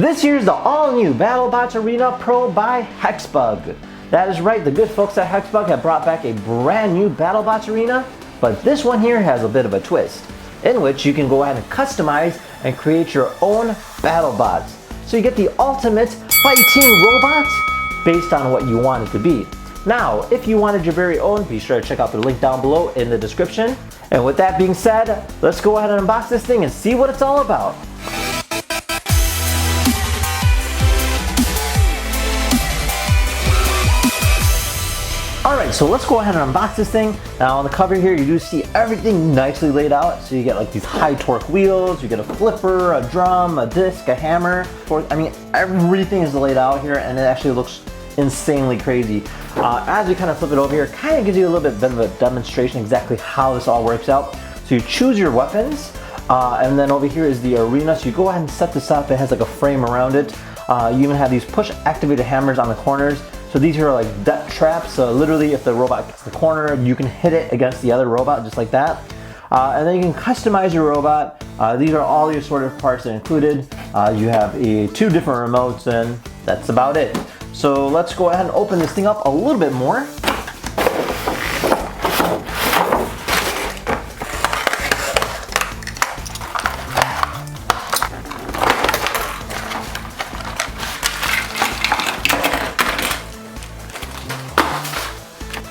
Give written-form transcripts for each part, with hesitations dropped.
This year's the all-new BattleBots Arena Pro by HEXBUG. That is right, the good folks at HEXBUG have brought back a brand new BattleBots Arena, but this one here has a bit of a twist, in which you can go ahead and customize and create your own BattleBots. So you get the ultimate fighting robot based on what you want it to be. Now, if you wanted your very own, be sure to check out the link down below in the description. And with that being said, let's go ahead and unbox this thing and see what it's all about. Alright, so let's go ahead and unbox this thing. Now on the cover here, you do see everything nicely laid out. So you get like these high torque wheels, you get a flipper, a drum, a disc, a hammer. I mean, everything is laid out here and it actually looks insanely crazy. As we kind of flip it over here, it kind of gives you a little bit of a demonstration exactly how this all works out. So you choose your weapons, and then over here is the arena. So you go ahead and set this up. It has like a frame around it. You even have these push activated hammers on the corners. So these are like death traps. So literally if the robot gets the corner, you can hit it against the other robot just like that. And then you can customize your robot. These are all your sort of parts that are included. You have two different remotes and that's about it. So let's go ahead and open this thing up a little bit more.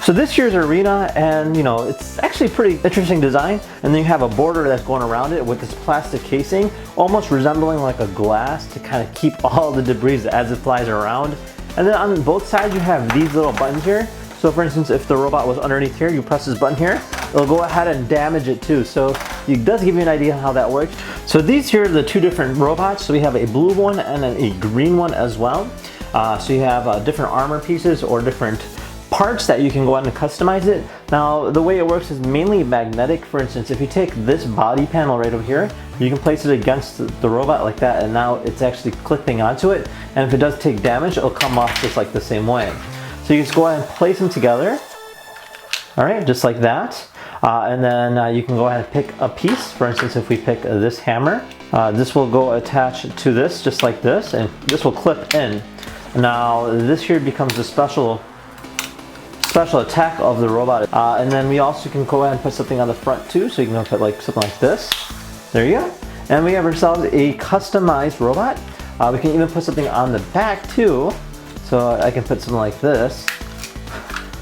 So this year's arena, and you know, it's actually a pretty interesting design, and then you have a border that's going around it with this plastic casing, almost resembling like a glass to kind of keep all the debris as it flies around. And then on both sides you have these little buttons here. So for instance, if the robot was underneath here, you press this button here, it'll go ahead and damage it too. So it does give you an idea how that works. So these here are the two different robots. So we have a blue one and then a green one as well. So you have different armor pieces or different parts that you can go ahead and customize it. Now the way it works is mainly magnetic. For instance, if you take this body panel right over here, you can place it against the robot like that, and now it's actually clipping onto it, and if it does take damage, it'll come off just like the same way. So you just go ahead and place them together, alright, just like that. And then you can go ahead and pick a piece. For instance, if we pick this hammer, this will go attached to this just like this, and this will clip in. Now this here becomes the special attack of the robot. And then we also can go ahead and put something on the front too, so you can put like something like this. There you go. And we have ourselves a customized robot. We can even put something on the back too. So I can put something like this.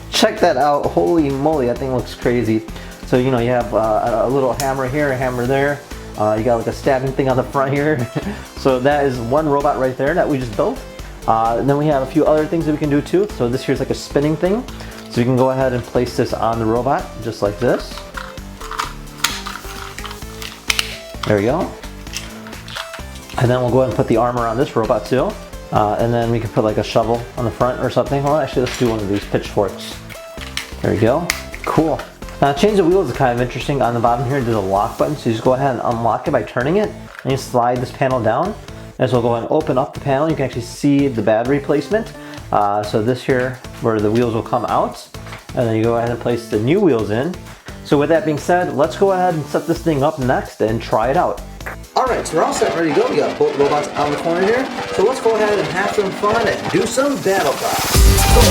Check that out, holy moly, that thing looks crazy. So you know, you have a little hammer here, a hammer there. You got like a stabbing thing on the front here. So that is one robot right there that we just built. And then we have a few other things that we can do too. So this here's like a spinning thing. So you can go ahead and place this on the robot, just like this. There we go. And then we'll go ahead and put the armor on this robot too. And then we can put like a shovel on the front or something. Well, actually, let's do one of these pitchforks. There we go. Cool. Now, change the wheels is kind of interesting. On the bottom here, there's a lock button. So you just go ahead and unlock it by turning it. And you slide this panel down. And so we'll go ahead and open up the panel. You can actually see the battery placement. So this here, where the wheels will come out, and then you go ahead and place the new wheels in. So with that being said, let's go ahead and set this thing up next and try it out. Alright, so we're all set and ready to go. We got both robots on the corner here. So let's go ahead and have some fun and do some BattleBots. Go!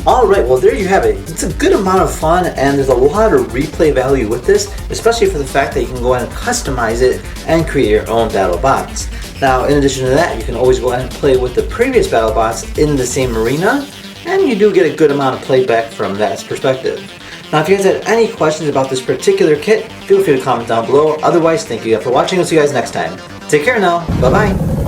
Alright, well there you have it. It's a good amount of fun and there's a lot of replay value with this, especially for the fact that you can go ahead and customize it and create your own BattleBots. Now in addition to that, you can always go ahead and play with the previous BattleBots in the same arena, and you do get a good amount of playback from that perspective. Now if you guys had any questions about this particular kit, feel free to comment down below. Otherwise, thank you for watching. I'll see you guys next time. Take care now. Bye bye.